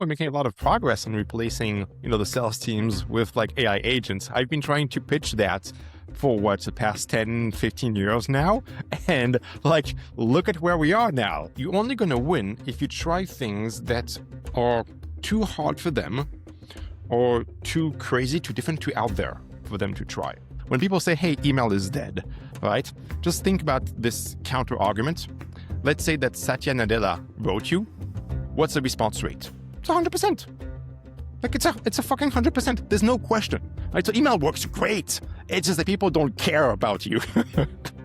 we're making a lot of progress on replacing, the sales teams with like AI agents. I've been trying to pitch that for the past 10, 15 years now. And like, look at where we are now. You're only going to win if you try things that are too hard for them or too crazy, too different, too out there for them to try. When people say, hey, email is dead, right? Just think about this counter argument. Let's say that Satya Nadella wrote you. What's the response rate? It's 100%. Like it's a fucking 100%. There's no question. Right? So email works great. It's just that people don't care about you.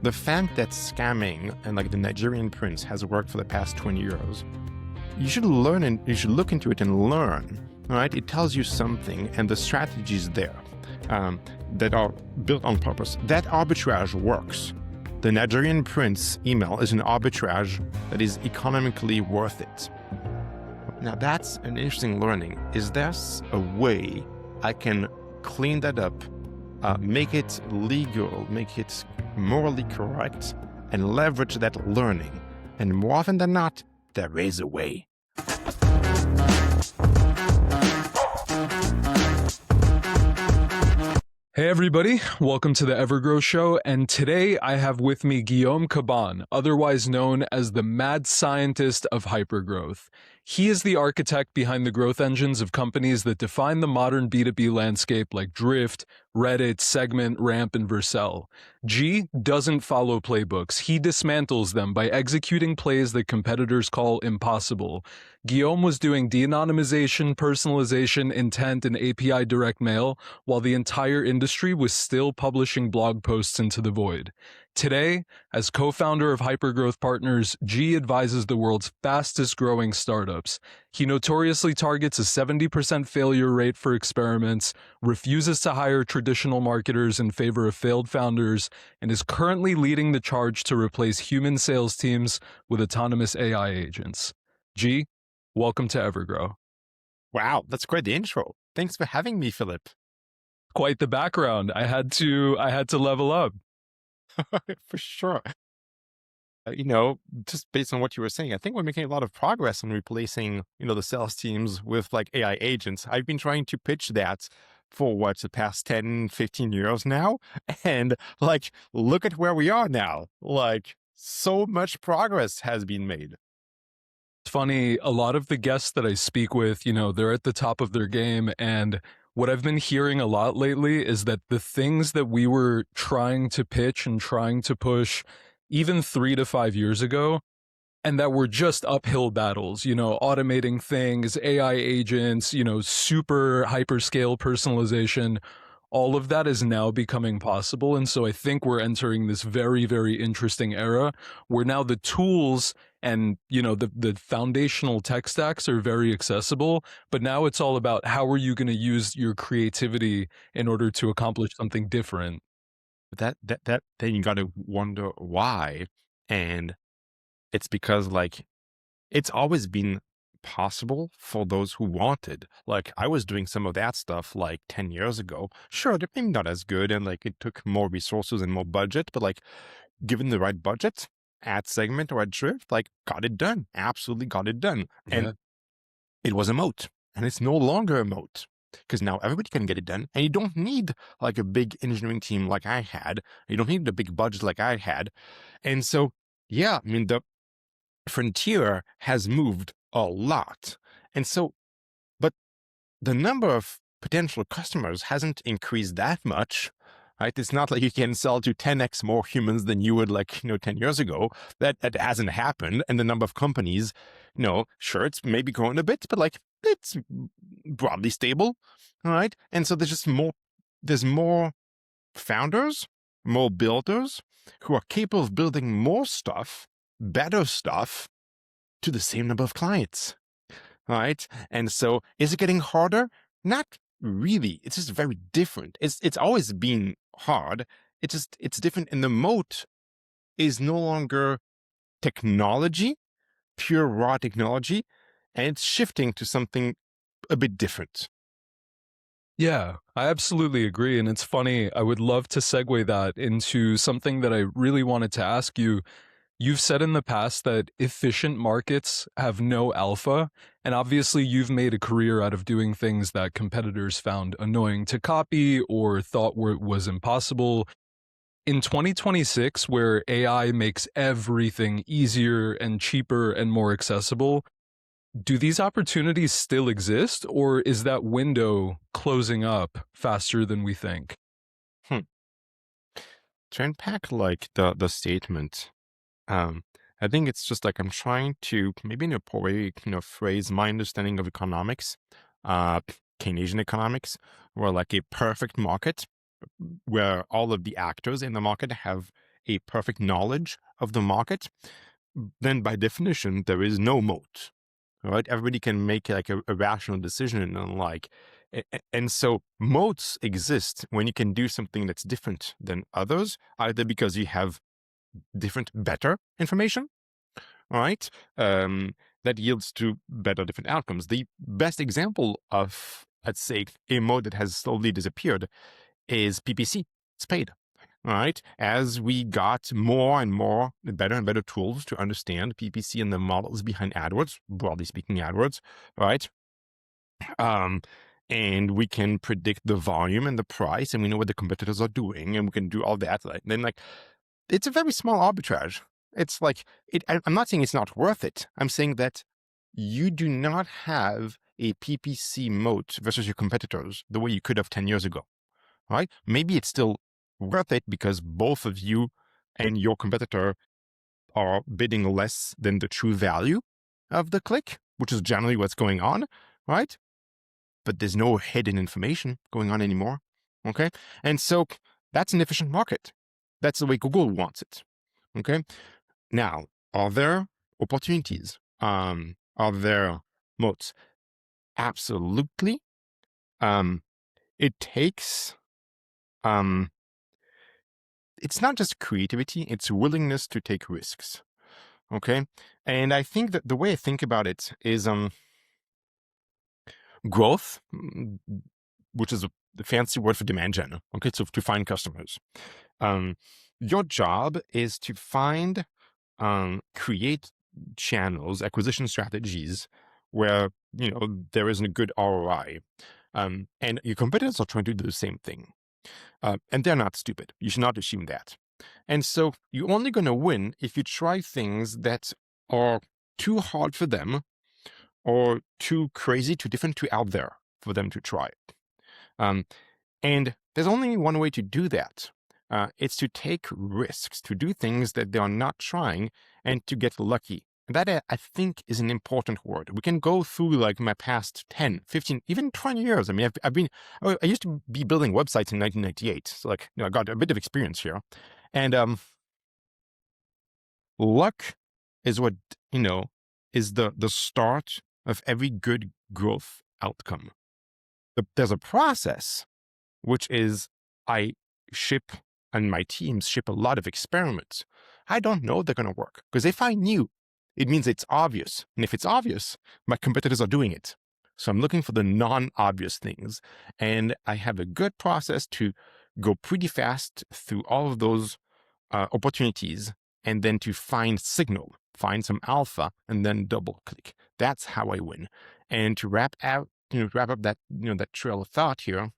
The fact that scamming and like the Nigerian prince has worked for the past 20 years, you should learn and you should look into it and learn. Right? It tells you something, and the strategies there that are built on purpose. That arbitrage works. The Nigerian prince email is an arbitrage that is economically worth it. Now that's an interesting learning. Is there a way I can clean that up, make it legal, make it morally correct, and leverage that learning? And more often than not, there is a way. Hey everybody, welcome to the Evergrowth Show, and today I have with me Guillaume Cabane, otherwise known as the mad scientist of hypergrowth. He is the architect behind the growth engines of companies that define the modern B2B landscape like Drift, Reddit, Segment, Ramp, and Vercel. G doesn't follow playbooks. He dismantles them by executing plays that competitors call impossible. Guillaume was doing de-anonymization, personalization, intent, and API direct mail, while the entire industry was still publishing blog posts into the void. Today, as co-founder of Hypergrowth Partners, G advises the world's fastest growing startups. He notoriously targets a 70% failure rate for experiments, refuses to hire traditional marketers in favor of failed founders, and is currently leading the charge to replace human sales teams with autonomous AI agents. G, welcome to Evergrow. Wow, that's quite the intro. Thanks for having me, Philip. Quite the background. I had to level up. For sure. Just based on what you were saying, I think we're making a lot of progress on replacing, the sales teams with like AI agents. I've been trying to pitch that for the past 10, 15 years now. And like, look at where we are now. Like, so much progress has been made. It's funny, a lot of the guests that I speak with, they're at the top of their game, and what I've been hearing a lot lately is that the things that we were trying to pitch and trying to push even 3 to 5 years ago, and that were just uphill battles, automating things, AI agents, super hyperscale personalization, all of that is now becoming possible. And so I think we're entering this very, very interesting era where now the tools and, the foundational tech stacks are very accessible, but now it's all about how are you going to use your creativity in order to accomplish something different. That then you got to wonder why. And it's because like, it's always been possible for those who wanted. Like I was doing some of that stuff like 10 years ago. Sure, they're maybe not as good and like it took more resources and more budget, but like given the right budget at Segment or at Drift, like got it done. Absolutely got it done. And it was a moat, and it's no longer a moat because now everybody can get it done, and you don't need like a big engineering team like I had. You don't need a big budget like I had. And so, yeah, I mean, the frontier has moved a lot. And so, but the number of potential customers hasn't increased that much, right? It's not like you can sell to 10x more humans than you would like, 10 years ago. That hasn't happened. And the number of companies, sure, it's maybe growing a bit, but like it's broadly stable, all right? And so there's more founders, more builders who are capable of building more stuff, better stuff, to the same number of clients, right? And so is it getting harder? Not really. It's just very different. It's always been hard. It's different. And the moat is no longer technology, pure raw technology, and it's shifting to something a bit different. Yeah, I absolutely agree. And it's funny, I would love to segue that into something that I really wanted to ask you. You've said in the past that efficient markets have no alpha, and obviously you've made a career out of doing things that competitors found annoying to copy or thought was impossible. In 2026, where AI makes everything easier and cheaper and more accessible, do these opportunities still exist, or is that window closing up faster than we think? Hmm. To unpack like the statement, um, I think it's just like I'm trying to maybe in a poor way, phrase my understanding of economics, uh, Keynesian economics, where like a perfect market where all of the actors in the market have a perfect knowledge of the market, then by definition there is no moat, right? Everybody can make like a rational decision, and like, and so moats exist when you can do something that's different than others, either because you have different, better information, right? That yields to better, different outcomes. The best example of, let's say, a mode that has slowly disappeared is PPC. It's paid, right? As we got more and more, better and better tools to understand PPC and the models behind AdWords, broadly speaking, AdWords, right? Um, and we can predict the volume and the price, and we know what the competitors are doing, and we can do all that. Like, then, like, it's a very small arbitrage. It's like I'm not saying it's not worth it. I'm saying that you do not have a PPC moat versus your competitors the way you could have 10 years ago, right? Maybe it's still worth it because both of you and your competitor are bidding less than the true value of the click, which is generally what's going on, right? But there's no hidden information going on anymore. Okay. And so that's an efficient market. That's the way Google wants it. Okay. Now, are there opportunities? Are there moats? Absolutely. It takes, um, it's not just creativity, it's willingness to take risks. Okay. And I think that the way I think about it is, growth, which is a fancy word for demand gen. Okay. So to find customers, um, your job is to find, create channels, acquisition strategies where, there isn't a good ROI. And your competitors are trying to do the same thing. And they're not stupid. You should not assume that. And so you're only going to win if you try things that are too hard for them or too crazy, too different, too out there for them to try. Um, and there's only one way to do that. It's to take risks, to do things that they are not trying, and to get lucky. That, I think, is an important word. We can go through like my past 10, 15, even 20 years. I mean, I used to be building websites in 1998. So like, I got a bit of experience here. And luck is what, is the start of every good growth outcome. There's a process, which is I ship and my teams ship a lot of experiments. I don't know they're going to work because if I knew, it means it's obvious. And if it's obvious, my competitors are doing it. So I'm looking for the non-obvious things. And I have a good process to go pretty fast through all of those opportunities and then to find signal, find some alpha, and then double click. That's how I win. And to wrap up that, that trail of thought here,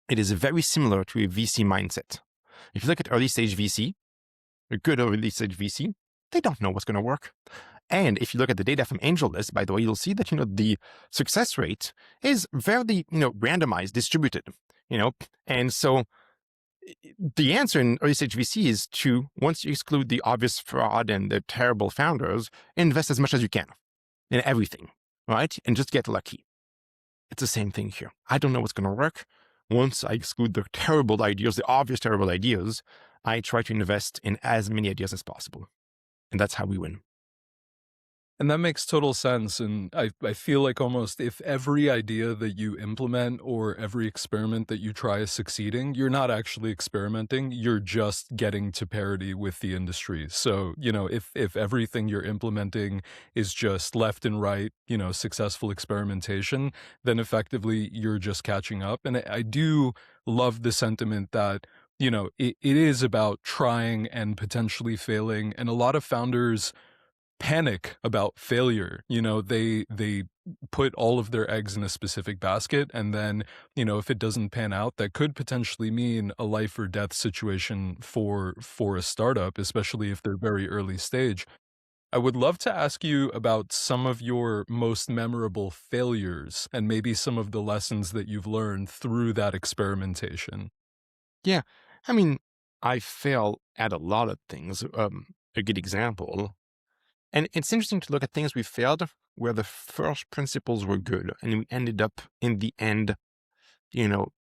it is very similar to a VC mindset. If you look at early stage VC, a good early stage VC, they don't know what's going to work. And if you look at the data from AngelList, by the way, you'll see that, the success rate is fairly, randomized, distributed, and so the answer in early stage VC is to, once you exclude the obvious fraud and the terrible founders, invest as much as you can in everything, right? And just get lucky. It's the same thing here. I don't know what's going to work. Once I exclude the terrible ideas, the obvious terrible ideas, I try to invest in as many ideas as possible. And that's how we win. And that makes total sense. And I feel like almost if every idea that you implement or every experiment that you try is succeeding, you're not actually experimenting. You're just getting to parity with the industry. So, if everything you're implementing is just left and right, successful experimentation, then effectively you're just catching up. And I do love the sentiment that it is about trying and potentially failing. And a lot of founders panic about failure. They put all of their eggs in a specific basket, and then, if it doesn't pan out, that could potentially mean a life or death situation for a startup, especially if they're very early stage. I would love to ask you about some of your most memorable failures and maybe some of the lessons that you've learned through that experimentation. Yeah. I mean, I fail at a lot of things. A good example. And it's interesting to look at things we failed where the first principles were good and we ended up in the end,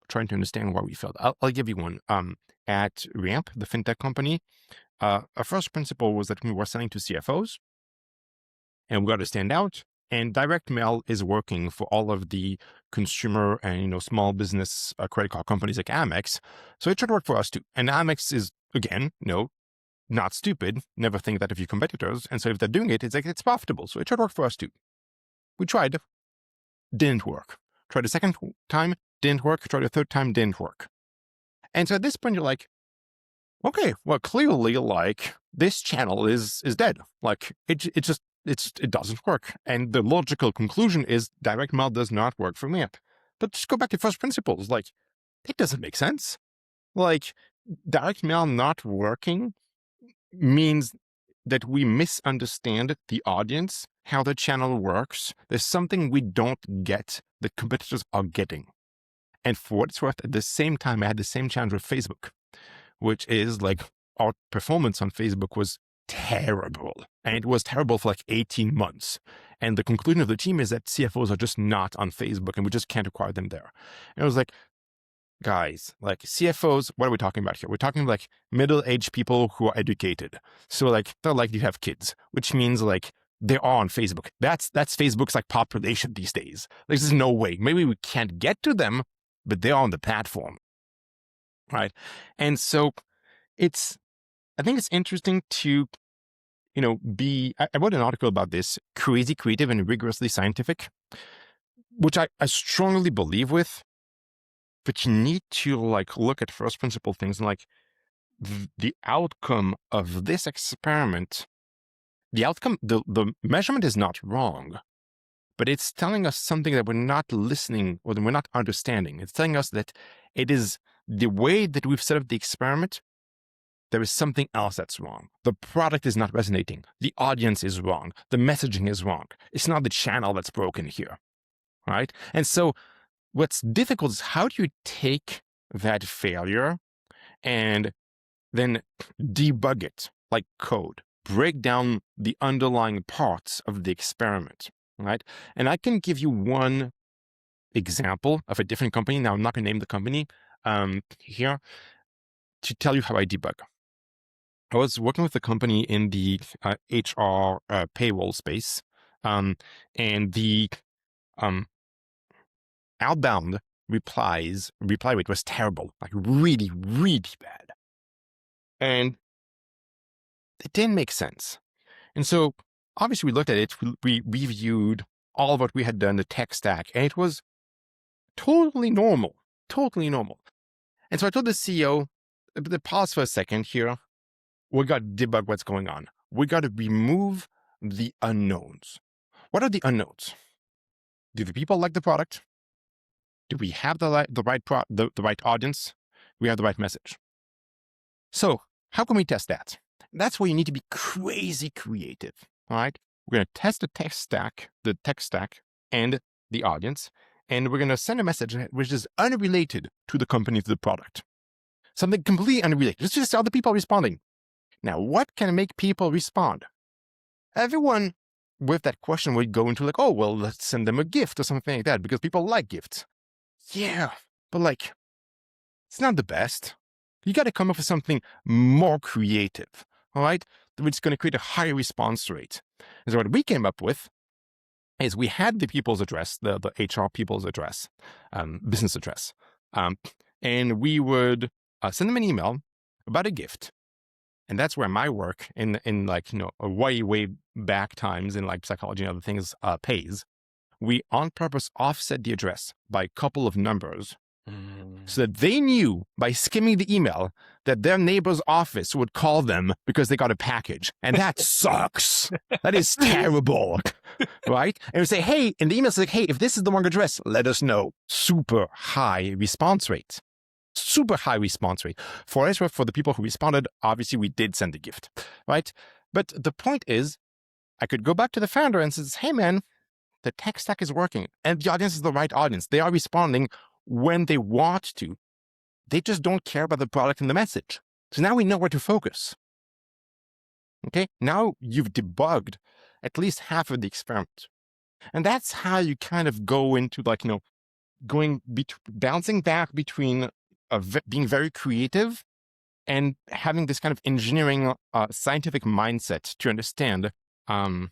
trying to understand why we failed. I'll give you one. At Ramp, the fintech company, our first principle was that we were selling to CFOs and we got to stand out. And direct mail is working for all of the consumer and small business credit card companies like Amex. So it should work for us too. And Amex is again, not stupid. Never think that of your competitors. And so if they're doing it, it's like it's profitable. So it should work for us too. We tried, didn't work. Tried a second time, didn't work. Tried a third time, didn't work. And so at this point, you're like, okay, well, clearly, like this channel is dead. Like it doesn't work. And the logical conclusion is direct mail does not work for Lamp. But just go back to first principles. Like it doesn't make sense. Like direct mail not working means that we misunderstand the audience, how the channel works. There's something we don't get that competitors are getting. And for what it's worth, at the same time, I had the same challenge with Facebook, which is like our performance on Facebook was terrible. And it was terrible for like 18 months. And the conclusion of the team is that CFOs are just not on Facebook and we just can't acquire them there. And I was like, guys, like CFOs, what are we talking about here? We're talking like middle-aged people who are educated. So like they're like you have kids, which means like they're on Facebook. That's Facebook's like population these days. There's no way. Maybe we can't get to them, but they're on the platform. Right. And so I think it's interesting to, I wrote an article about this, crazy creative and rigorously scientific, which I strongly believe with. But you need to like look at first principle things and like the outcome of this experiment, the measurement is not wrong, but it's telling us something that we're not listening or that we're not understanding. It's telling us that it is the way that we've set up the experiment. There is something else that's wrong. The product is not resonating. The audience is wrong. The messaging is wrong. It's not the channel that's broken here. Right. And so what's difficult is how do you take that failure and then debug it like code, break down the underlying parts of the experiment, right? And I can give you one example of a different company. Now, I'm not going to name the company here to tell you how I debug. I was working with a company in the HR payroll space, and the Outbound reply rate was terrible, like really, really bad. And it didn't make sense. And so obviously we looked at it, we reviewed all of what we had done, the tech stack, and it was totally normal, totally normal. And so I told the CEO, pause for a second here. We got to debug what's going on. We got to remove the unknowns. What are the unknowns? Do the people like the product? Do we have the right audience? Do we have the right message? So how can we test that? That's where you need to be crazy creative. All right. We're going to test the tech stack and the audience, and we're going to send a message which is unrelated to the company, to the product. Something completely unrelated. It's just other people responding. Now, what can make people respond? Everyone with that question would go into like, oh, well, let's send them a gift or something like that because people like gifts. Yeah, but like, it's not the best. You got to come up with something more creative, all right? Which is going to create a higher response rate. And so what we came up with is we had the people's address, the HR people's address, business address, and we would send them an email about a gift. And that's where my work in like, a way back times in like psychology and other things pays. We on purpose offset the address by a couple of numbers so that they knew by skimming the email that their neighbor's office would call them because they got a package. And that sucks. That is terrible. Right? And we say, hey, in the email, it's like, hey, if this is the wrong address, let us know. Super high response rate. Super high response rate. For the people who responded, obviously we did send a gift, right? But the point is, I could go back to the founder and says, hey man, the tech stack is working and the audience is the right audience. They are responding when they want to. They just don't care about the product and the message. So now we know where to focus. Okay, now you've debugged at least half of the experiment. And that's how you kind of go into like, bouncing back between being very creative and having this kind of engineering scientific mindset to understand the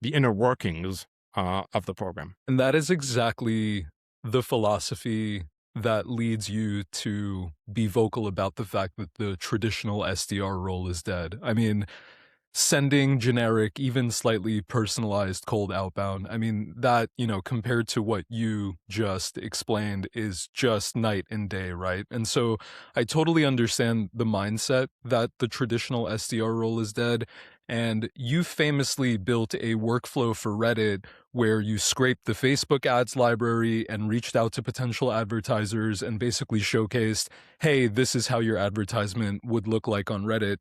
inner workings of the program. And that is exactly the philosophy that leads you to be vocal about the fact that the traditional SDR role is dead. I mean, sending generic, even slightly personalized cold outbound, I mean, that, compared to what you just explained is just night and day, right? And so I totally understand the mindset that the traditional SDR role is dead. And you famously built a workflow for Reddit where you scraped the Facebook ads library and reached out to potential advertisers and basically showcased, hey, this is how your advertisement would look like on Reddit.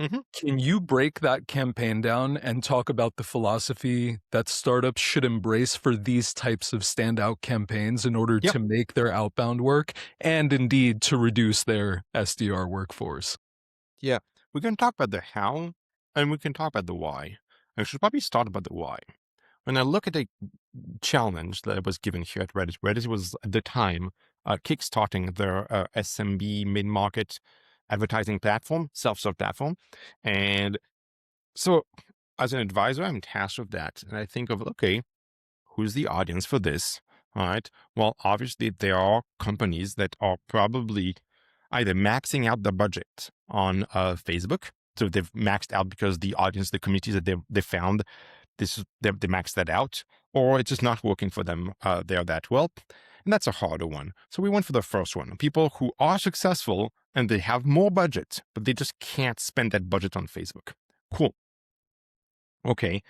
Mm-hmm. Can you break that campaign down and talk about the philosophy that startups should embrace for these types of standout campaigns in order to make their outbound work and indeed to reduce their SDR workforce? Yeah, we can talk about the how and we can talk about the why. I should probably start about the why. When I look at the challenge that was given here at Reddit, Reddit was at the time kickstarting their SMB mid-market advertising platform, self-serve platform. And so as an advisor, I'm tasked with that. And I think of, okay, who's the audience for this? All right. Well, obviously there are companies that are probably either maxing out the budget on Facebook. So they've maxed out because the audience, the communities that they found, they maxed that out, or it's just not working for them there that well. And that's a harder one. So we went for the first one. People who are successful and they have more budget, but they just can't spend that budget on Facebook. Cool. Okay.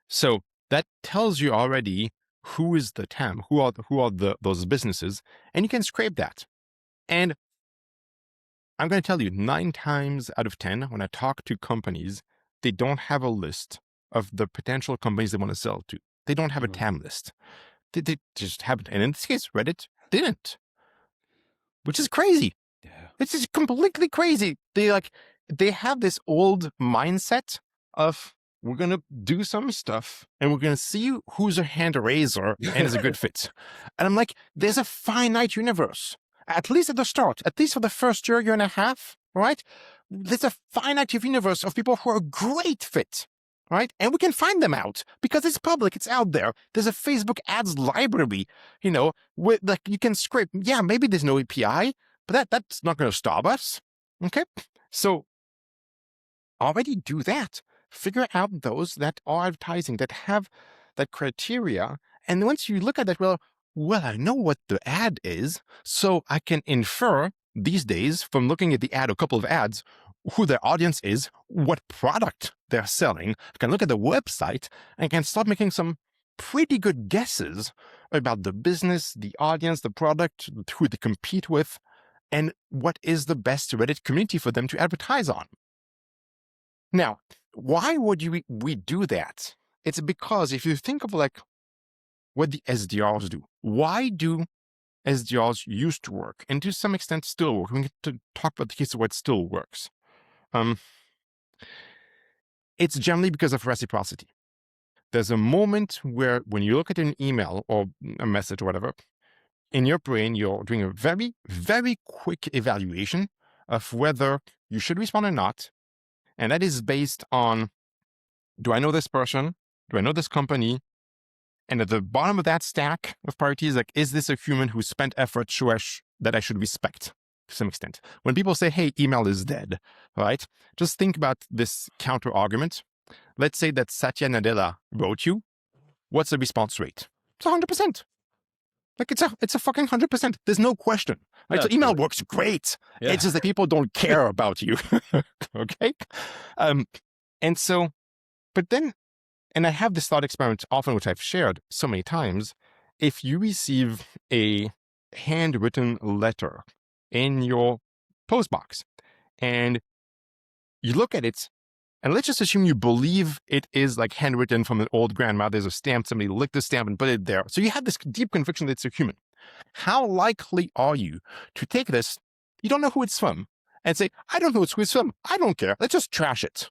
So that tells you already who is the TAM, who are those businesses, and you can scrape that. And I'm going to tell you, 9 times out of 10, when I talk to companies, they don't have a list of the potential companies they want to sell to. They don't have a TAM list. They just haven't. And in this case, Reddit didn't, which is crazy. Yeah. It's just completely crazy. They have this old mindset of, we're going to do some stuff and we're going to see who's a hand raiser and is a good fit. And I'm like, there's a finite universe, at least at the start, at least for the first year and a half, right? There's a finite universe of people who are a great fit, right? And we can find them out because it's public, it's out there. There's a Facebook ads library, with you can scrape. Yeah, maybe there's no API, but that's not going to stop us. Okay. So already do that. Figure out those that are advertising, that have that criteria. And once you look at that, well, I know what the ad is, so I can infer these days from looking at the ad, a couple of ads, who their audience is, what product they're selling. I can look at the website and can start making some pretty good guesses about the business, the audience, the product, who they compete with, and what is the best Reddit community for them to advertise on. Now, why would we do that? It's because if you think of like what the SDRs do, why do SDRs used to work and to some extent still work? We get to talk about the case of what still works. It's generally because of reciprocity. There's a moment where when you look at an email or a message or whatever, in your brain, you're doing a very, very quick evaluation of whether you should respond or not. And that is based on, do I know this person? Do I know this company? And at the bottom of that stack of priorities, like, is this a human who spent effort that I should respect to some extent? When people say, hey, email is dead, right? Just think about this counter argument. Let's say that Satya Nadella wrote you. What's the response rate? It's 100%. Like it's a fucking 100%. There's no question. Right? Yeah, So email totally. works great. Yeah. It's just that people don't care about you. Okay. Um, and so, but then, and I have this thought experiment often, which I've shared so many times. If you receive a handwritten letter in your postbox and you look at it, and let's just assume you believe it is like handwritten from an old grandma. There's a stamp, somebody licked the stamp and put it there. So you have this deep conviction that it's a human. How likely are you to take this, you don't know who it's from, and say, I don't know who it's from. I don't care. Let's just trash it.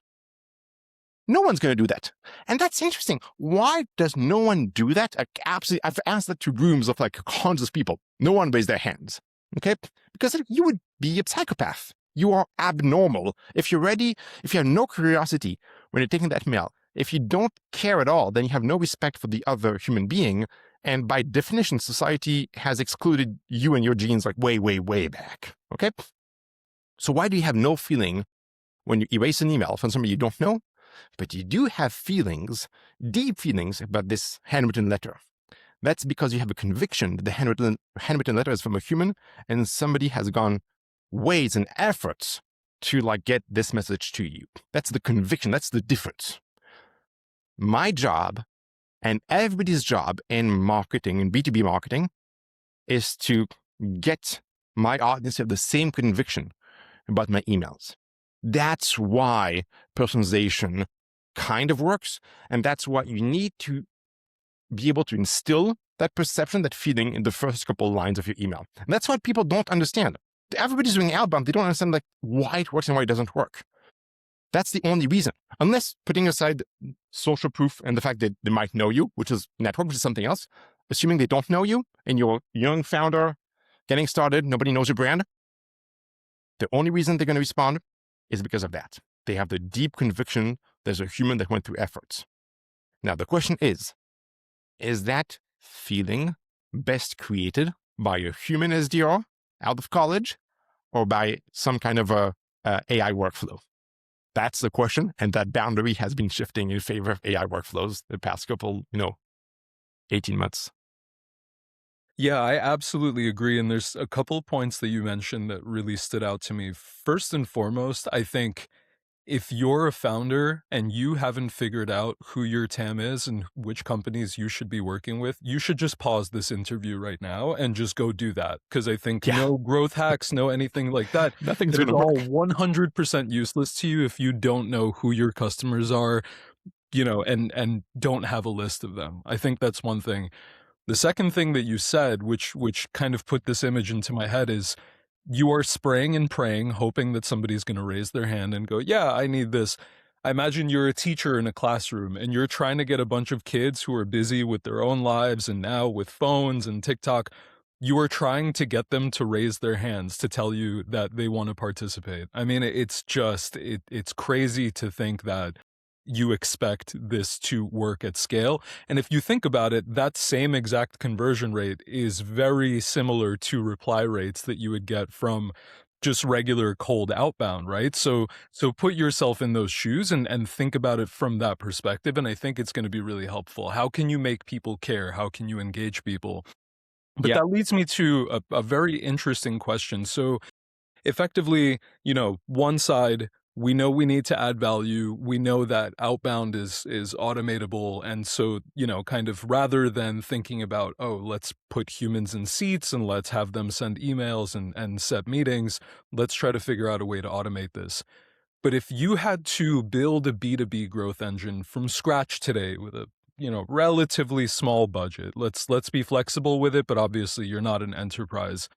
No one's going to do that. And that's interesting. Why does no one do that? Absolutely. I've asked that to rooms of like hundreds of people. No one raised their hands. Okay. Because you would be a psychopath. You are abnormal. If you're ready, if you have no curiosity when you're taking that mail, if you don't care at all, then you have no respect for the other human being. And by definition, society has excluded you and your genes like way, way, way back. Okay. So why do you have no feeling when you erase an email from somebody you don't know? But you do have feelings, deep feelings about this handwritten letter. That's because you have a conviction that the handwritten letter is from a human, and somebody has gone ways and efforts to like get this message to you. That's the conviction. That's the difference. My job and everybody's job in marketing, in B2B marketing, is to get my audience to have the same conviction about my emails. That's why personalization kind of works. And that's why you need to be able to instill that perception, that feeling in the first couple of lines of your email. And that's what people don't understand. Everybody's doing outbound. They don't understand like why it works and why it doesn't work. That's the only reason. Unless putting aside social proof and the fact that they might know you, which is network, which is something else, assuming they don't know you and you're a young founder, getting started, nobody knows your brand, the only reason they're going to respond is because of that. They have the deep conviction there's a human that went through efforts. Now, the question is that feeling best created by a human SDR out of college or by some kind of a AI workflow? That's the question. And that boundary has been shifting in favor of AI workflows the past couple, 18 months. Yeah, I absolutely agree. And there's a couple of points that you mentioned that really stood out to me. First and foremost, I think if you're a founder and you haven't figured out who your TAM is and which companies you should be working with, you should just pause this interview right now and just go do that. Because I think Yeah. no growth hacks, no anything like that, Nothing's that going is to all work. 100% useless to you if you don't know who your customers are, and don't have a list of them. I think that's one thing. The second thing that you said, which kind of put this image into my head, is you are spraying and praying, hoping that somebody's going to raise their hand and go, yeah, I need this. I imagine you're a teacher in a classroom and you're trying to get a bunch of kids who are busy with their own lives and now with phones and TikTok. You are trying to get them to raise their hands to tell you that they want to participate. I mean, it's crazy to think that you expect this to work at scale. And if you think about it, that same exact conversion rate is very similar to reply rates that you would get from just regular cold outbound, right? So put yourself in those shoes and think about it from that perspective. And I think it's going to be really helpful. How can you make people care? How can you engage people? But Yeah. that leads me to a very interesting question. So effectively, one side, we know we need to add value. We know that outbound is automatable. And so, kind of rather than thinking about, oh, let's put humans in seats and let's have them send emails and set meetings, let's try to figure out a way to automate this. But if you had to build a B2B growth engine from scratch today with a relatively small budget, let's be flexible with it, but obviously you're not an enterprise.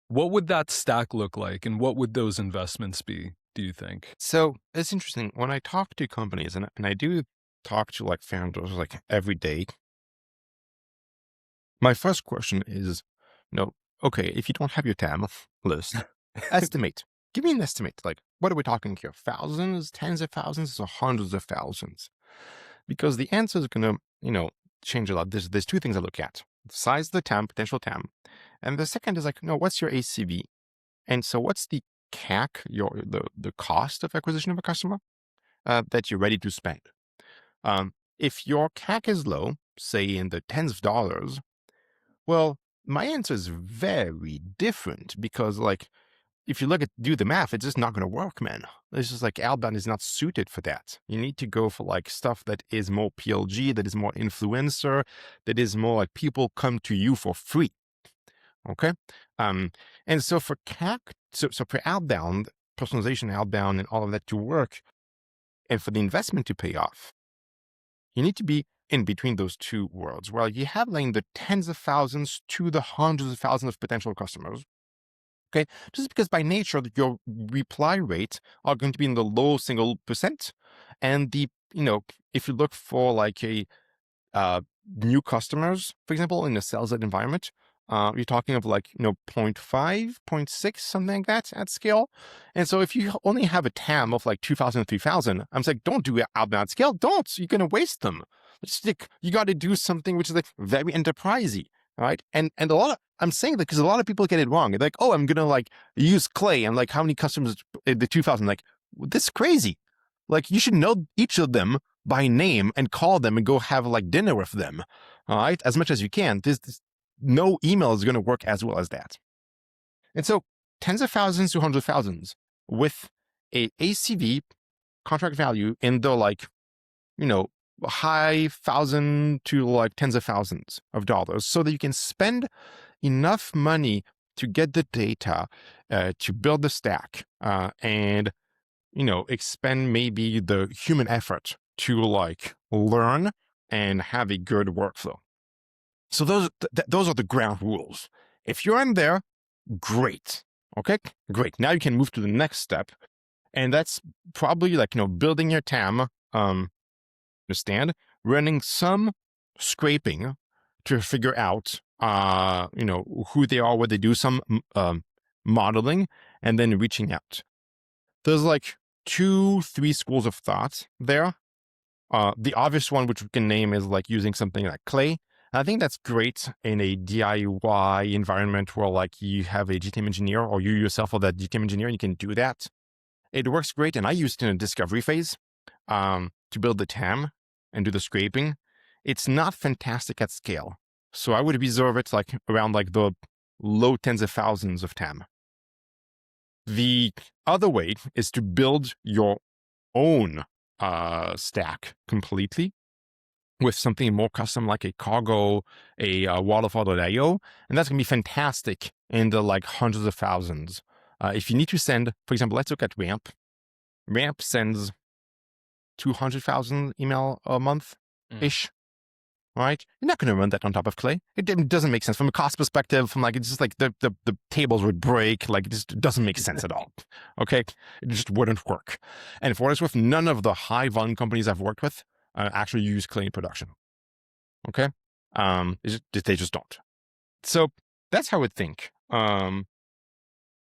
What would that stack look like, and what would those investments be, do you think? So it's interesting when I talk to companies, and I do talk to like founders like every day. My first question is, okay, if you don't have your TAM list, estimate. Give me an estimate. Like, what are we talking here? Thousands, tens of thousands, or hundreds of thousands? Because the answer is going to, change a lot. There's two things I look at: the size of the TAM, potential TAM, and the second is like, what's your ACV? And so, what's the CAC, the cost of acquisition of a customer that you're ready to spend? If your CAC is low, say in the tens of dollars, well, my answer is very different because, like, if you do the math, it's just not going to work, man. It's just like outbound is not suited for that. You need to go for like stuff that is more PLG, that is more influencer, that is more like people come to you for free. Okay. Um, and so for so for outbound, personalization outbound and all of that to work, and for the investment to pay off, you need to be in between those two worlds where you have like the tens of thousands to the hundreds of thousands of potential customers. Okay. Just because by nature, your reply rates are going to be in the low single percent. And if you look for like uh, new customers, for example, in a sales led environment, you're talking of like, 0.5, zero point 0.6, something like that at scale. And so if you only have a TAM of like 2,000, 3,000, I'm saying, don't do it outbound scale. Don't. You're going to waste them. It's like, you got to do something which is like very enterprisey, right? And I'm saying that because a lot of people get it wrong. They're like, oh, I'm going to like use Clay. And like, how many customers, the 2,000, like, this is crazy. Like, you should know each of them by name and call them and go have like dinner with them. All right. As much as you can. No email is going to work as well as that. And so tens of thousands to hundreds of thousands with a ACV contract value in the like, high thousand to like tens of thousands of dollars so that you can spend enough money to get the data, to build the stack, and, expend maybe the human effort to like learn and have a good workflow. So those are the ground rules. If you're in there, great. Okay, great. Now you can move to the next step, and that's probably like building your TAM. Understand, running some scraping to figure out who they are, what they do, some modeling, and then reaching out. There's like 2-3 schools of thought there. The obvious one, which we can name, is like using something like Clay. I think that's great in a DIY environment where like you have a GTM engineer or you yourself are that GTM engineer and you can do that. It works great. And I used it in a discovery phase to build the TAM and do the scraping. It's not fantastic at scale. So I would reserve it like around like the low tens of thousands of TAM. The other way is to build your own stack completely with something more custom like a cargo, a waterfall.io, and that's going to be fantastic in the like hundreds of thousands. If you need to send, for example, let's look at Ramp. Ramp sends 200,000 email a month-ish, right? You're not going to run that on top of Clay. It doesn't make sense from a cost perspective. From like, it's just like the tables would break. Like, it just doesn't make sense at all. Okay, it just wouldn't work. And for what it's worth, none of the high volume companies I've worked with actually use Clay in production. Okay, they just don't. So that's how I would think.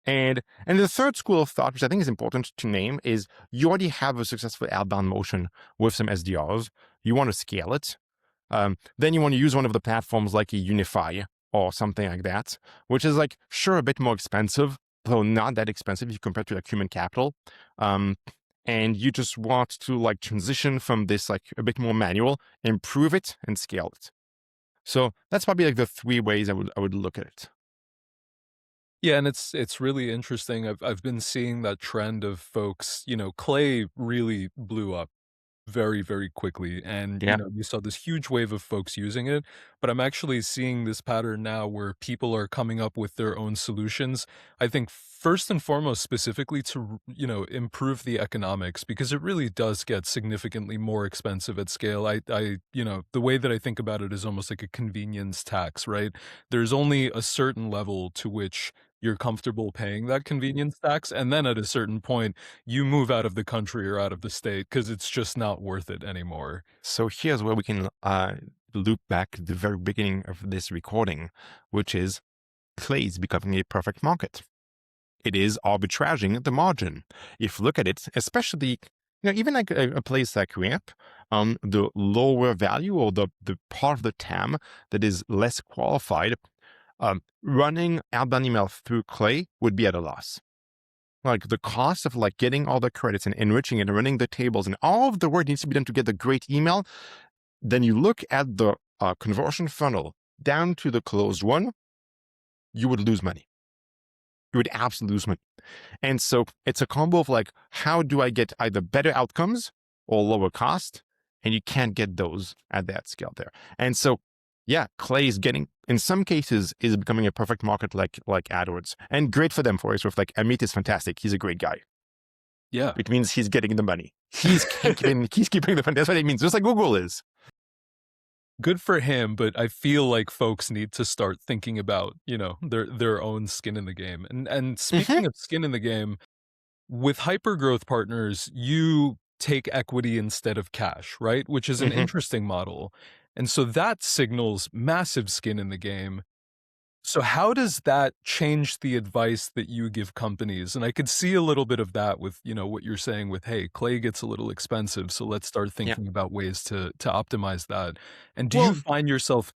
And the third school of thought, which I think is important to name, is you already have a successful outbound motion with some SDRs. You want to scale it. Then you want to use one of the platforms like a Unify or something like that, which is like, sure, a bit more expensive, though not that expensive if you compare to like human capital. And you just want to like transition from this like a bit more manual, improve it and scale it. So that's probably like the 3 ways I would look at it. Yeah, and it's really interesting. I've been seeing that trend of folks, Clay really blew up very, very quickly. And, Yeah. you saw this huge wave of folks using it. But I'm actually seeing this pattern now where people are coming up with their own solutions. I think first and foremost, specifically to, improve the economics, because it really does get significantly more expensive at scale. The way that I think about it is almost like a convenience tax, right? There's only a certain level to which you're comfortable paying that convenience tax. And then at a certain point, you move out of the country or out of the state because it's just not worth it anymore. So here's where we can loop back to the very beginning of this recording, which is Clay is becoming a perfect market. It is arbitraging the margin. If you look at it, especially, even like a place like Ramp, the lower value or the part of the TAM that is less qualified, running outbound email through Clay would be at a loss. Like the cost of like getting all the credits and enriching it and running the tables and all of the work needs to be done to get the great email. Then you look at the conversion funnel down to the closed one. you would lose money. You would absolutely lose money. And so it's a combo of like, how do I get either better outcomes or lower cost? And you can't get those at that scale there. And so, yeah, Clay is getting, in some cases, is becoming a perfect market like AdWords. And great for them for it. So like Amit is fantastic. He's a great guy. Yeah. It means he's getting the money. He's keeping the money. That's what it means. Just like Google is. Good for him, but I feel like folks need to start thinking about, their own skin in the game. And Mm-hmm. speaking of skin in the game, with hypergrowth partners, you take equity instead of cash, right? Which is an Mm-hmm. interesting model. And so that signals massive skin in the game. So how does that change the advice that you give companies? And I could see a little bit of that with, what you're saying with, hey, clay gets a little expensive, so let's start Yeah. thinking about ways to optimize that. And do you Well, find yourself,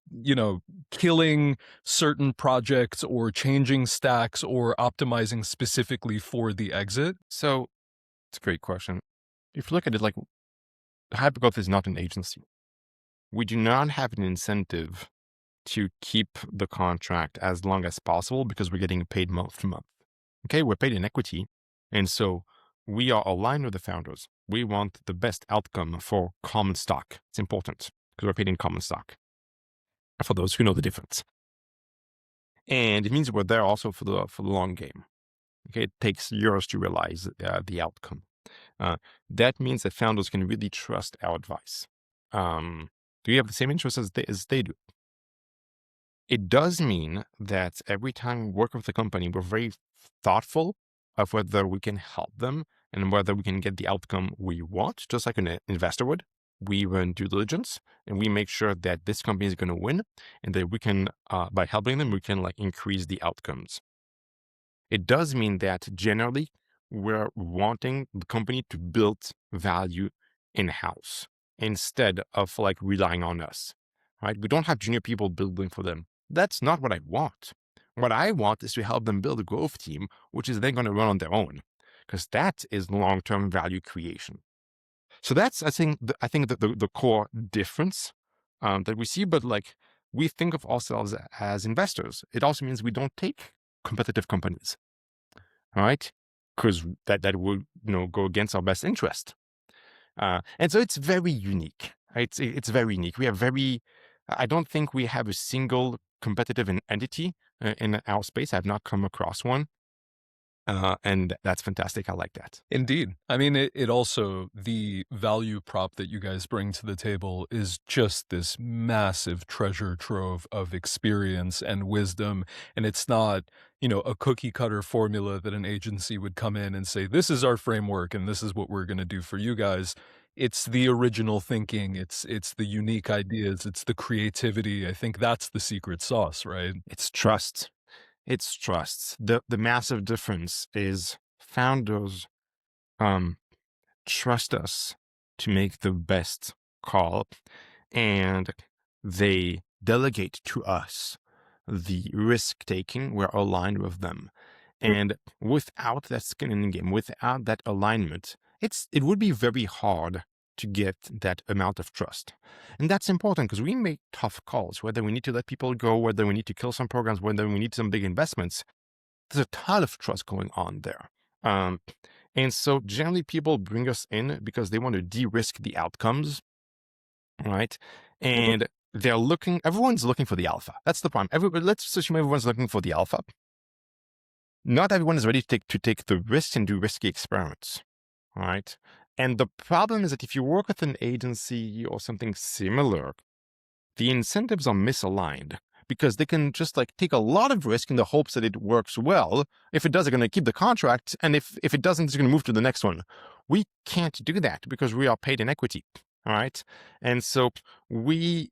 killing certain projects or changing stacks or optimizing specifically for the exit? so it's a great question. If you look at it like Hypergrowth is not an agency. We do not have an incentive to keep the contract as long as possible because we're getting paid month to month. Okay, we're paid in equity. And so we are aligned with the founders. We want the best outcome for common stock. It's important because we're paid in common stock for those who know the difference. And it means we're there also for the long game. Okay, it takes years to realize the outcome. That means that founders can really trust our advice. Do you have the same interests as they do? It does mean that every time we work with the company, we're very thoughtful of whether we can help them and whether we can get the outcome we want, just like an investor would. We run due diligence and we make sure that this company is going to win and that we can, by helping them, we can like increase the outcomes. It does mean that generally we're wanting the company to build value in-house instead of like relying on us, right? We don't have junior people building for them. That's not what I want. What I want is to help them build a growth team, which is then going to run on their own, because that is long-term value creation. So that's, I think the core difference that we see. But like we think of ourselves as investors. It also means we don't take competitive companies, all right? Because that would go against our best interest. And so it's very unique. Right? It's very unique. We have I don't think we have a single competitive entity in our space. I've not come across one. And that's fantastic. I like that. Indeed. I mean, it also, the value prop that you guys bring to the table is just this massive treasure trove of experience and wisdom. And it's not, a cookie cutter formula that an agency would come in and say, this is our framework and this is what we're going to do for you guys. It's the original thinking. It's the unique ideas. It's the creativity. I think that's the secret sauce, right? It's trust. It's trust. The massive difference is founders um, trust us to make the best call, and they delegate to us the risk taking. We're aligned with them. And without that skin in the game, without that alignment, it would be very hard to get that amount of trust. And that's important because we make tough calls, whether we need to let people go, whether we need to kill some programs, whether we need some big investments. There's a ton of trust going on there. Um, and so generally people bring us in because they want to de-risk the outcomes, right? And everyone's looking for the alpha. That's the problem. Let's assume everyone's looking for the alpha. Not everyone is ready to take the risk and do risky experiments, right? And the problem is that if you work with an agency or something similar, the incentives are misaligned because they can just like take a lot of risk in the hopes that it works well. If it does, they're going to keep the contract. And if it doesn't, it's going to move to the next one. We can't do that because we are paid in equity. All right. And so the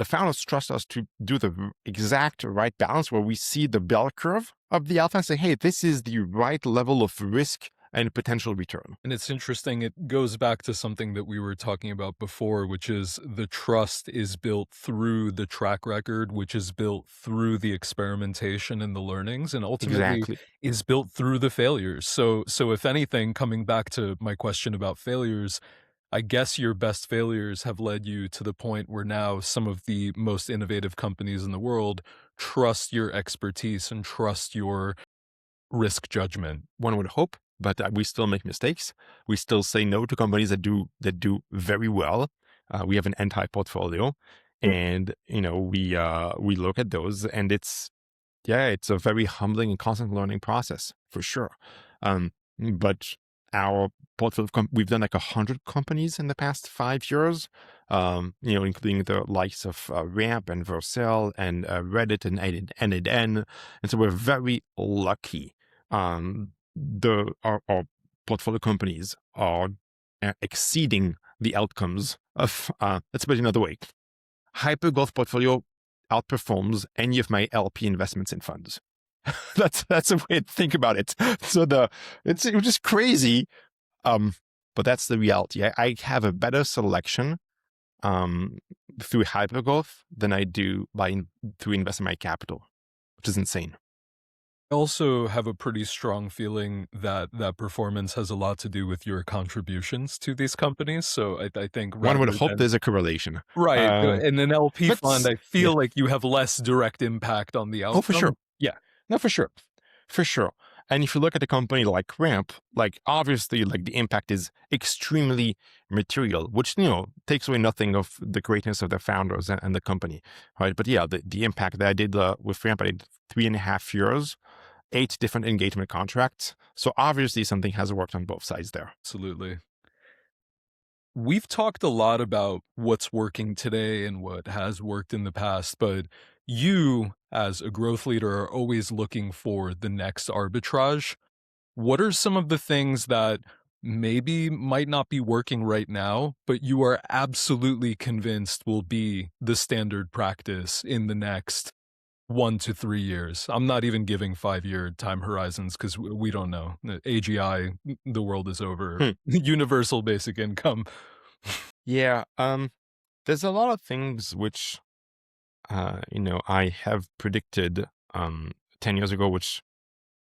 founders trust us to do the exact right balance where we see the bell curve of the alpha and say, hey, this is the right level of risk and potential return. And it's interesting. It goes back to something that we were talking about before, which is the trust is built through the track record, which is built through the experimentation and the learnings, and ultimately Exactly. is built through the failures. So if anything, coming back to my question about failures, I guess your best failures have led you to the point where now some of the most innovative companies in the world trust your expertise and trust your risk judgment. One would hope, but we still make mistakes. We still say no to companies that do very well. We have an anti-portfolio, and we look at those, and it's a very humbling and constant learning process for sure. But our portfolio, we've done like 100 companies in the past 5 years, including the likes of Ramp and Vercel and Reddit and N8N. And so we're very lucky. Our portfolio companies are exceeding the outcomes of, let's put it another way. Hypergrowth portfolio outperforms any of my LP investments in funds. That's a way to think about it. So it's just crazy. But that's the reality. I have a better selection through hypergrowth than I do through investing my capital, which is insane. I also have a pretty strong feeling that performance has a lot to do with your contributions to these companies. So I think One would rather hope than there's a correlation. right in an LP fund, But I yeah. feel like you have less direct impact on the Oh, for sure. outcome. Yeah, No, for sure. For sure. And if you look at a company like Ramp, like obviously like the impact is extremely material, which, takes away nothing of the greatness of the founders and the company, right? But yeah, the impact that I did with Ramp, I did 3.5 years, 8 different engagement contracts. So obviously something has worked on both sides there. absolutely. We've talked a lot about what's working today and what has worked in the past, but you, as a growth leader, are always looking for the next arbitrage. What are some of the things that maybe might not be working right now, but you are absolutely convinced will be the standard practice in the next 1 to 3 years? I'm not even giving 5-year time horizons because we don't know. AGI, the world is over. Hmm. Universal basic income. Yeah. There's a lot of things which, I have predicted 10 years ago, which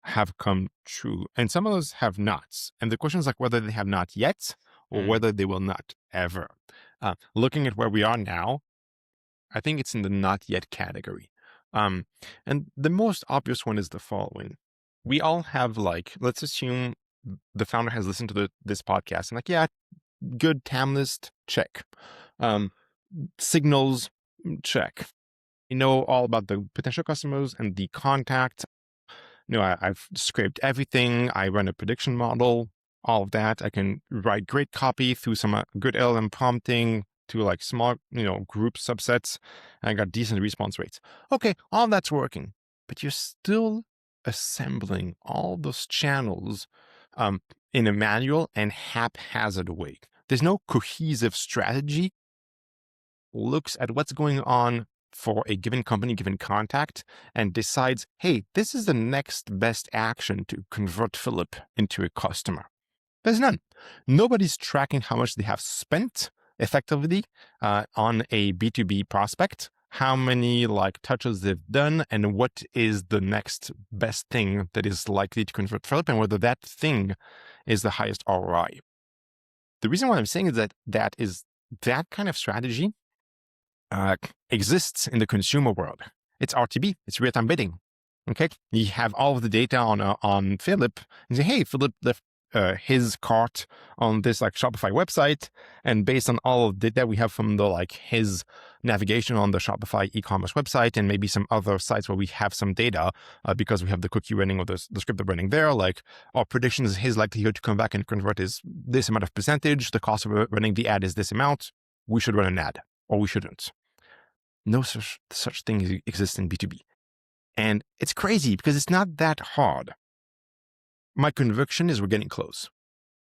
have come true, and some of those have not. And the question is like whether they have not yet or whether they will not ever. Looking at where we are now, I think it's in the not yet category. And the most obvious one is the following. We all have let's assume the founder has listened to this podcast and yeah, good TAM list, check. Signals, check. You know all about the potential customers and the contact. I've scraped everything. I run a prediction model, all of that. I can write great copy through some good LLM prompting to small, group subsets. And I got decent response rates. Okay, all that's working, but you're still assembling all those channels in a manual and haphazard way. There's no cohesive strategy. Looks at what's going on for a given company, given contact, and decides, hey, this is the next best action to convert Philip into a customer. There's none. Nobody's tracking how much they have spent effectively on a B2B prospect, how many touches they've done, and what is the next best thing that is likely to convert Philip, and whether that thing is the highest ROI. The reason why I'm saying is that kind of strategy exists in the consumer world. It's RTB, it's real-time bidding. Okay, you have all of the data on Philip, and say, hey, Philip left his cart on this Shopify website, and based on all of the data we have from the his navigation on the Shopify e-commerce website, and maybe some other sites where we have some data because we have the cookie running or the script running there. Our prediction is his likelihood to come back and convert is this amount of percentage. The cost of running the ad is this amount. We should run an ad, or we shouldn't. No such thing exists in B2B. And it's crazy because it's not that hard. My conviction is we're getting close.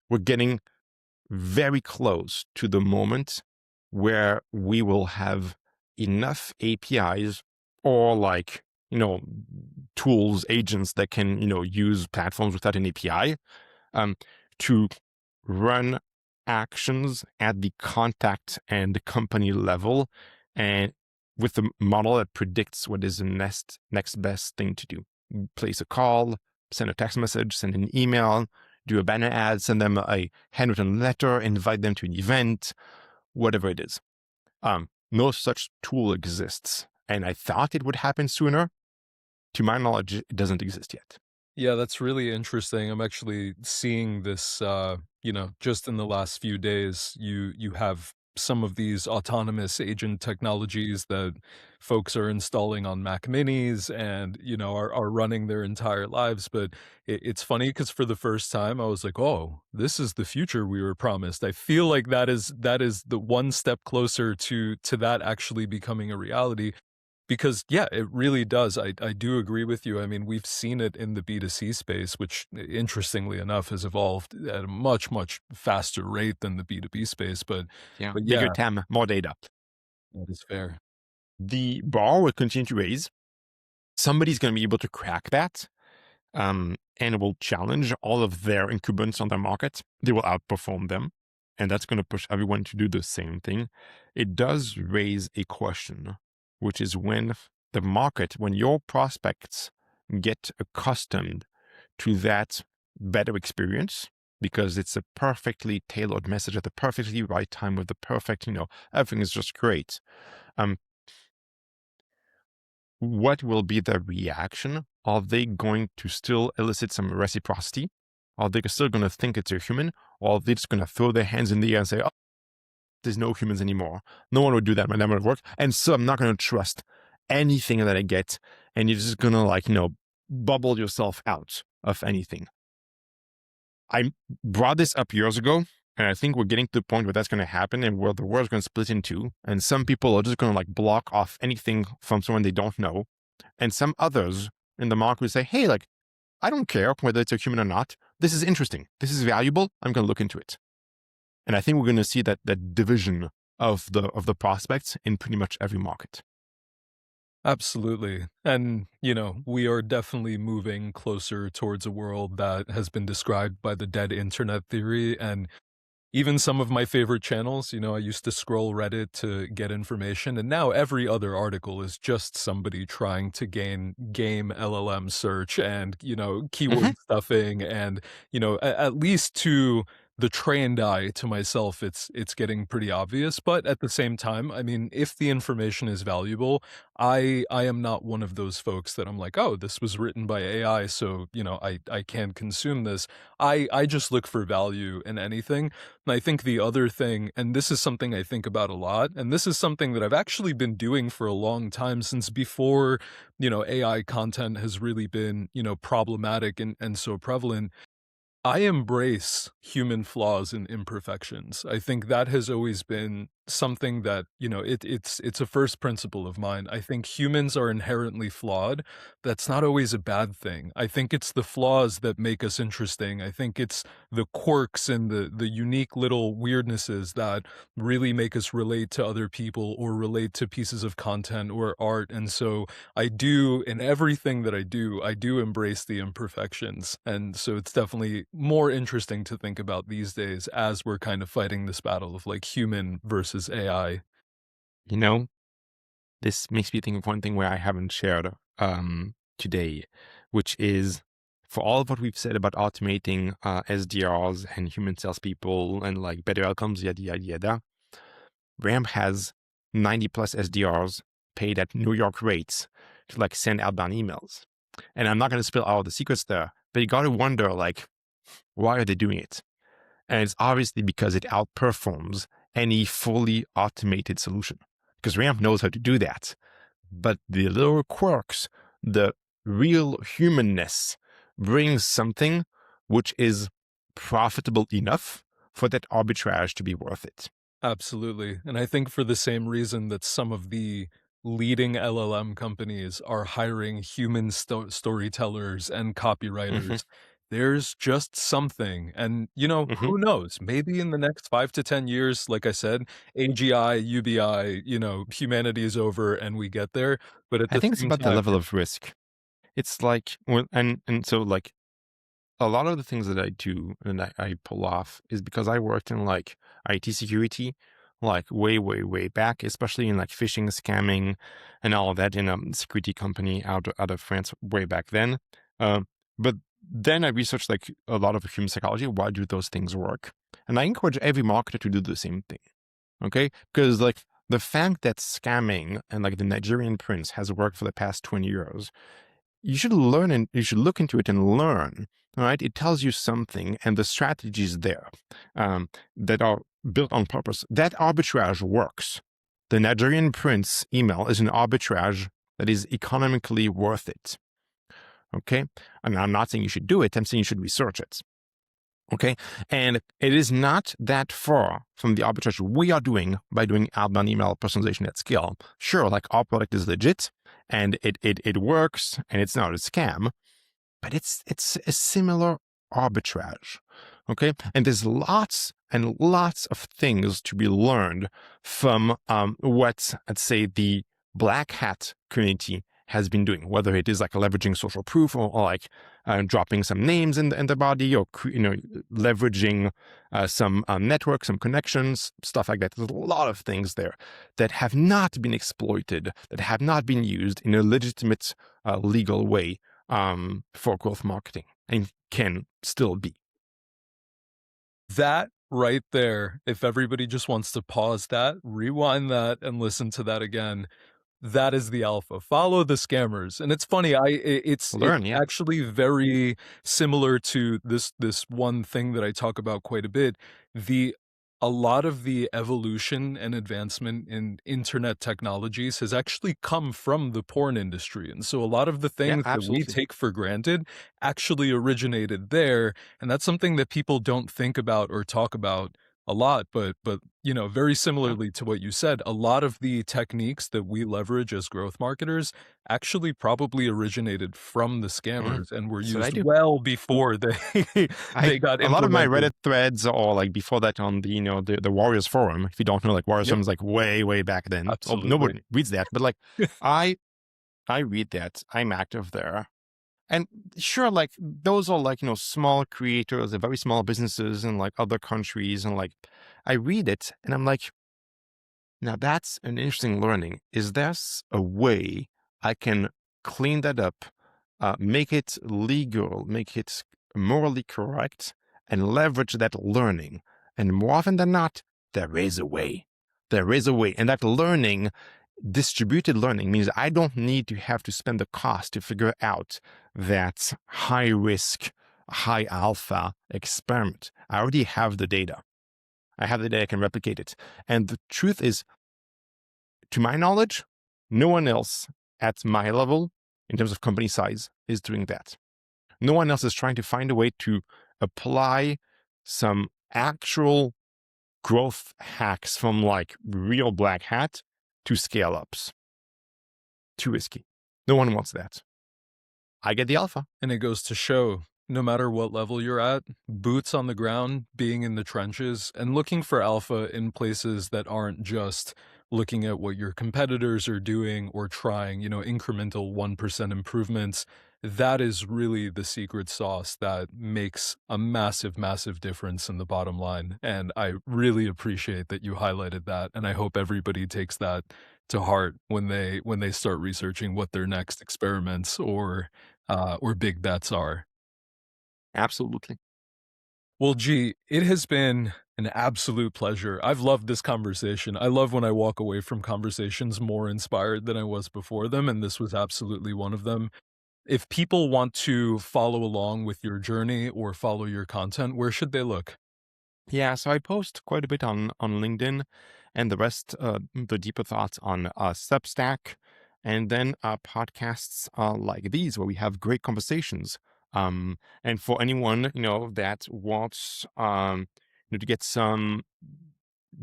We're getting very close to the moment where we will have enough APIs or tools, agents that can, use platforms without an API to run actions at the contact and company level, and with the model that predicts what is the next best thing to do. Place a call, send a text message, send an email, do a banner ad, send them a handwritten letter, invite them to an event, whatever it is. No such tool exists. and I thought it would happen sooner. To my knowledge, it doesn't exist yet. Yeah, that's really interesting. I'm actually seeing this, just in the last few days, you have some of these autonomous agent technologies that folks are installing on Mac Minis and, are running their entire lives. But it's funny because for the first time, I was like, "Oh, this is the future we were promised." I feel like that is the one step closer to that actually becoming a reality. Because, yeah, it really does. I do agree with you. I mean, we've seen it in the B2C space, which interestingly enough has evolved at a much, much faster rate than the B2B space. But Yeah, but bigger yeah, TAM, more data. that is fair. The bar will continue to raise. Somebody's going to be able to crack that, and will challenge all of their incumbents on the market. They will outperform them, and that's going to push everyone to do the same thing. It does raise a question, which is when your prospects get accustomed to that better experience, because it's a perfectly tailored message at the perfectly right time with the perfect, everything is just great. Um, what will be the reaction? Are they going to still elicit some reciprocity? Are they still going to think it's a human? Or are they just going to throw their hands in the air and say, oh, there's no humans anymore? No one would do that when that would work. And so I'm not going to trust anything that I get. And you're just going to, bubble yourself out of anything. I brought this up years ago. And I think we're getting to the point where that's going to happen and where the world's going to split in two. And some people are just going to block off anything from someone they don't know. And some others in the market will say, hey, I don't care whether it's a human or not. This is interesting. This is valuable. I'm going to look into it. And I think we're going to see that division of the prospects in pretty much every market. Absolutely. And, we are definitely moving closer towards a world that has been described by the dead internet theory. And even some of my favorite channels, I used to scroll Reddit to get information, and now every other article is just somebody trying to game LLM search and, Mhm. keyword stuffing and, at least to the trained eye, to myself, it's getting pretty obvious. But at the same time, I mean, if the information is valuable, I am not one of those folks that I'm like, "Oh, this was written by AI, so, I can't consume this." I just look for value in anything. And I think the other thing, and this is something I think about a lot, and this is something that I've actually been doing for a long time since before, AI content has really been, problematic and so prevalent. I embrace human flaws and imperfections. I think that has always been something that, it's a first principle of mine. I think humans are inherently flawed. That's not always a bad thing. I think it's the flaws that make us interesting. I think it's the quirks and the unique little weirdnesses that really make us relate to other people or relate to pieces of content or art. And so I do, in everything that I do embrace the imperfections. And so it's definitely more interesting to think about these days as we're kind of fighting this battle of human versus AI. You know, this makes me think of one thing where I haven't shared today, which is for all of what we've said about automating SDRs and human salespeople and better outcomes, yada, yada, yada. RAM has 90 plus SDRs paid at New York rates to send outbound emails. And I'm not going to spill all the secrets there, but you got to wonder why are they doing it? And it's obviously because it outperforms any fully automated solution because RAM knows how to do that. But the little quirks, the real humanness brings something which is profitable enough for that arbitrage to be worth it. Absolutely. And I think for the same reason that some of the leading LLM companies are hiring human storytellers and Hmm. copywriters, there's just something. And, Hmm. who knows? Maybe in the next 5 to 10 years, like I said, AGI, UBI, humanity is over and we get there. But at I the think it's same about the time, level of risk. It's and so a lot of the things that I do and I pull off is because I worked in IT security, way, way, way back, especially in phishing, scamming, and all of that in a security company out of France way back then. But then I researched a lot of human psychology. Why do those things work? And I encourage every marketer to do the same thing. Okay, because the fact that scamming and like the Nigerian prince has worked for the past 20 years, you should learn and you should look into it and learn. All right, it tells you something, and the strategies there that are built on purpose. That arbitrage works. The Nigerian prince email is an arbitrage that is economically worth it. Okay, and I'm not saying you should do it. I'm saying you should research it. Okay, and it is not that far from the arbitrage we are doing by doing outbound email personalization at scale. Sure, like our product is legit and it works and it's not a scam, but it's a similar arbitrage. Okay, and there's lots and lots of things to be learned from what, let's say, the black hat community has been doing, whether it is like leveraging social proof or like dropping some names in the body, or leveraging some network, some connections, stuff like that. There's a lot of things there that have not been exploited, that have not been used in a legitimate legal way for growth marketing, and can still be. That right there, if everybody just wants to pause that, rewind that, and listen to that again, that is the alpha. Follow the scammers. And it's funny, it's Learn, yeah. actually very similar to this one thing that I talk about quite a bit. The A lot of the evolution and advancement in internet technologies has actually come from the porn industry. And so a lot of the Yeah, things that we absolutely. take for granted actually originated there. And that's something that people don't think about or talk about a lot, but very Yeah. similarly to what you said, a lot of the techniques that we leverage as growth marketers actually probably originated from the Mhm. scammers and were So I used do. well before they I they got A lot of my implemented. Reddit threads, or like before that on the the Warriors forum. If you don't know, like Warriors Yep, forum is like way back then. Oh, absolutely. nobody reads that, but like I I read that. I'm active there, and sure, like those are like small creators, very small businesses in like other countries, and like I read it and I'm like, now that's an interesting learning. Is there a way I can clean that up, make it legal, make it morally correct, and leverage that learning? And more often than not, there is a way. There is a way. And that learning, distributed learning, means I don't need to have to spend the cost to figure out that high risk, high alpha experiment. I already have the data. I have the data, I can replicate it. And the truth is, to my knowledge, no one else at my level, in terms of company size, is doing that. No one else is trying to find a way to apply some actual growth hacks from like real black hat to scale ups. Too risky. No one wants that. I get the alpha. And it goes to show, no matter what level you're at, boots on the ground, being in the trenches, and looking for alpha in places that aren't just looking at what your competitors are doing or trying, incremental 1% improvements. That is really the secret sauce that makes a massive, massive difference in the bottom line. And I really appreciate that you highlighted that. And I hope everybody takes that to heart when they start researching what their next experiments or big bets are. Absolutely. Well, gee, it has been an absolute pleasure. I've loved this conversation. I love when I walk away from conversations more inspired than I was before them, and this was absolutely one of them. If people want to follow along with your journey or follow your content, where should they look? Yeah, so I post quite a bit on LinkedIn, and the rest, the deeper thoughts on Substack, and then podcasts like these where we have great conversations. And for anyone that wants to get some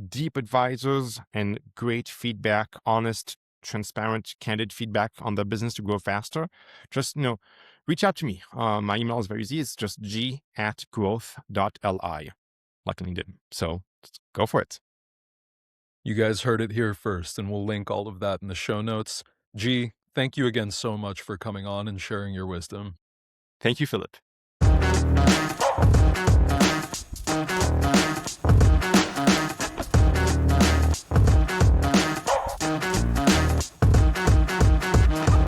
deep advisors and great feedback, honest, transparent, candid feedback on the business to grow faster, just reach out to me. My email is very easy. It's just g@growth.li, like LinkedIn. So just go for it. You guys heard it here first, and we'll link all of that in the show notes. G, thank you again so much for coming on and sharing your wisdom. Thank you, Philip.